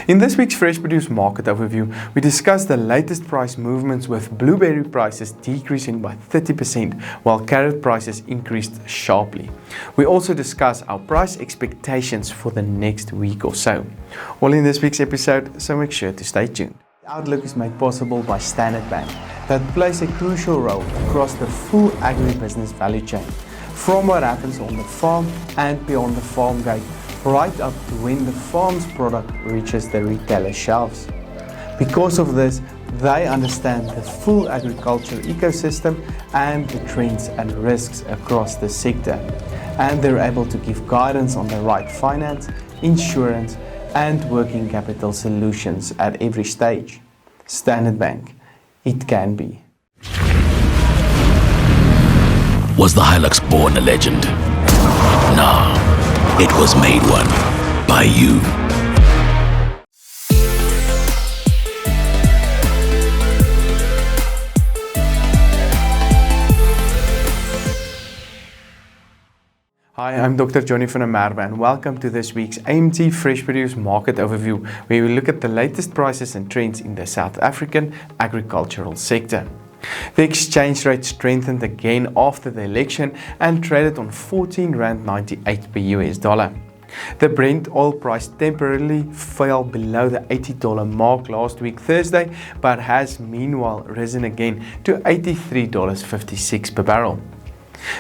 In this week's Fresh Produce Market Overview, we discuss the latest price movements with blueberry prices decreasing by 30% while carrot prices increased sharply. We also discuss our price expectations for the next week or so. All in this week's episode, so make sure to stay tuned. The Outlook is made possible by Standard Bank that plays a crucial role across the full agribusiness value chain, from what happens on the farm and beyond the farm gate, right up to when the farm's product reaches the retailer shelves. Because of this, they understand the full agriculture ecosystem and the trends and risks across the sector, and they're able to give guidance on the right finance, insurance, and working capital solutions at every stage. Standard Bank, it can be. Was the Hilux born a legend? No, it was made one by you. Hi, I'm Dr. Johnny van der Merwe and welcome to this week's AMT Fresh Produce Market Overview, where we look at the latest prices and trends in the South African agricultural sector. The exchange rate strengthened again after the election and traded on R14.98 per US dollar. The Brent oil price temporarily fell below the $80 mark last week Thursday, but has meanwhile risen again to $83.56 per barrel.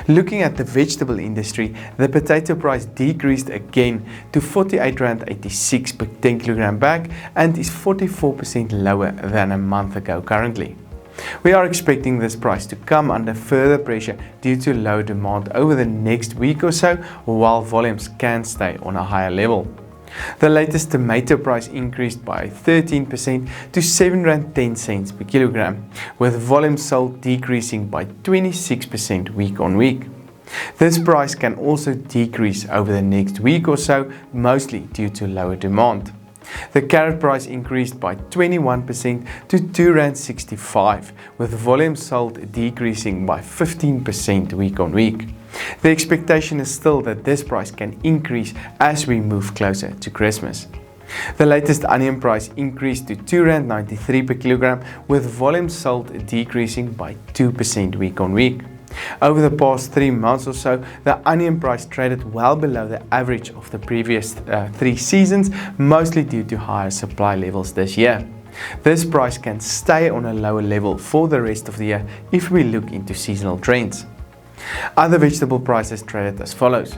Looking at the vegetable industry, the potato price decreased again to R48.86 per 10 kg bag and is 44% lower than a month ago currently. We are expecting this price to come under further pressure due to low demand over the next week or so, while volumes can stay on a higher level. The latest tomato price increased by 13% to R7.10 per kilogram, with volumes sold decreasing by 26% week on week. This price can also decrease over the next week or so, mostly due to lower demand. The carrot price increased by 21% to R2.65, with volumes sold decreasing by 15% week on week. The expectation is still that this price can increase as we move closer to Christmas. The latest onion price increased to R2.93 per kilogram, with volumes sold decreasing by 2% week on week. Over the past 3 months or so, the onion price traded well below the average of the previous 3 seasons, mostly due to higher supply levels this year. This price can stay on a lower level for the rest of the year if we look into seasonal trends. Other vegetable prices traded as follows.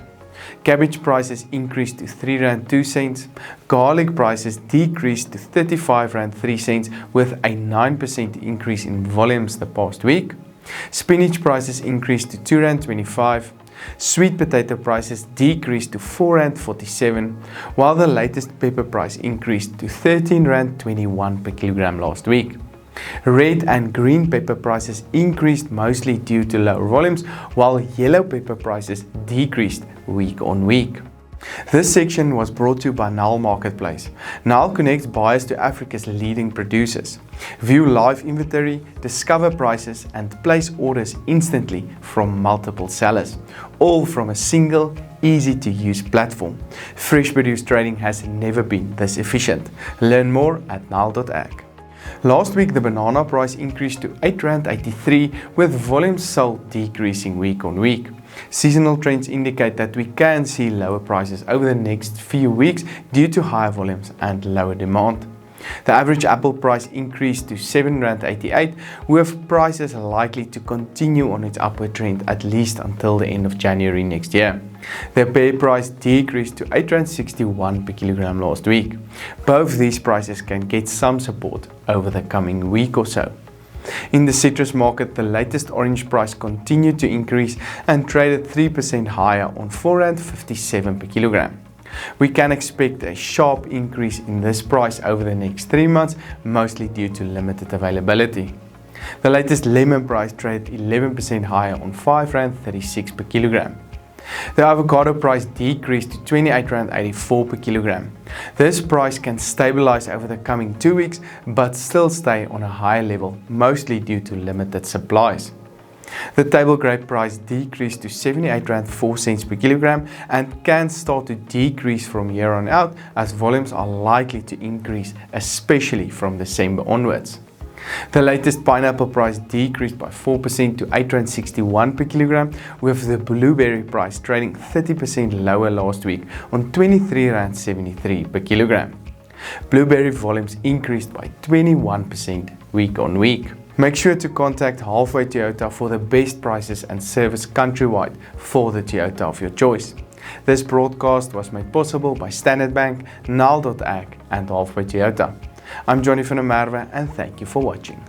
Cabbage prices increased to R3.02, garlic prices decreased to R35.03 with a 9% increase in volumes the past week. Spinach prices increased to R2.25, sweet potato prices decreased to R4.47, while the latest pepper price increased to R13.21 per kilogram last week. Red and green pepper prices increased mostly due to lower volumes, while yellow pepper prices decreased week on week. This section was brought to you by Nile Marketplace. Nile connects buyers to Africa's leading producers. View live inventory, discover prices, and place orders instantly from multiple sellers, all from a single, easy-to-use platform. Fresh produce trading has never been this efficient. Learn more at Nile.ag. Last week, the banana price increased to R8.83, with volumes sold decreasing week on week. Seasonal trends indicate that we can see lower prices over the next few weeks due to higher volumes and lower demand. The average apple price increased to R7.88, with prices likely to continue on its upward trend at least until the end of January next year. The pear price decreased to R8.61 per kilogram last week. Both these prices can get some support over the coming week or so. In the citrus market, the latest orange price continued to increase and traded 3% higher on R4.57 per kilogram. We can expect a sharp increase in this price over the next 3 months, mostly due to limited availability. The latest lemon price traded 11% higher on R5.36 per kilogram. The avocado price decreased to R28.84 per kilogram. This price can stabilize over the coming 2 weeks, but still stay on a higher level, mostly due to limited supplies. The table grape price decreased to 78 rand 4 cents per kilogram and can start to decrease from here on out as volumes are likely to increase, especially from December onwards. The latest pineapple price decreased by 4% to 8 rand 61 per kilogram, with the blueberry price trading 30% lower last week on 23 rand 73 per kilogram. Blueberry volumes increased by 21% week on week. Make sure to contact Halfway Toyota for the best prices and service countrywide for the Toyota of your choice. This broadcast was made possible by Standard Bank, Nile.ag and Halfway Toyota. I'm Johnny van der Merwe and thank you for watching.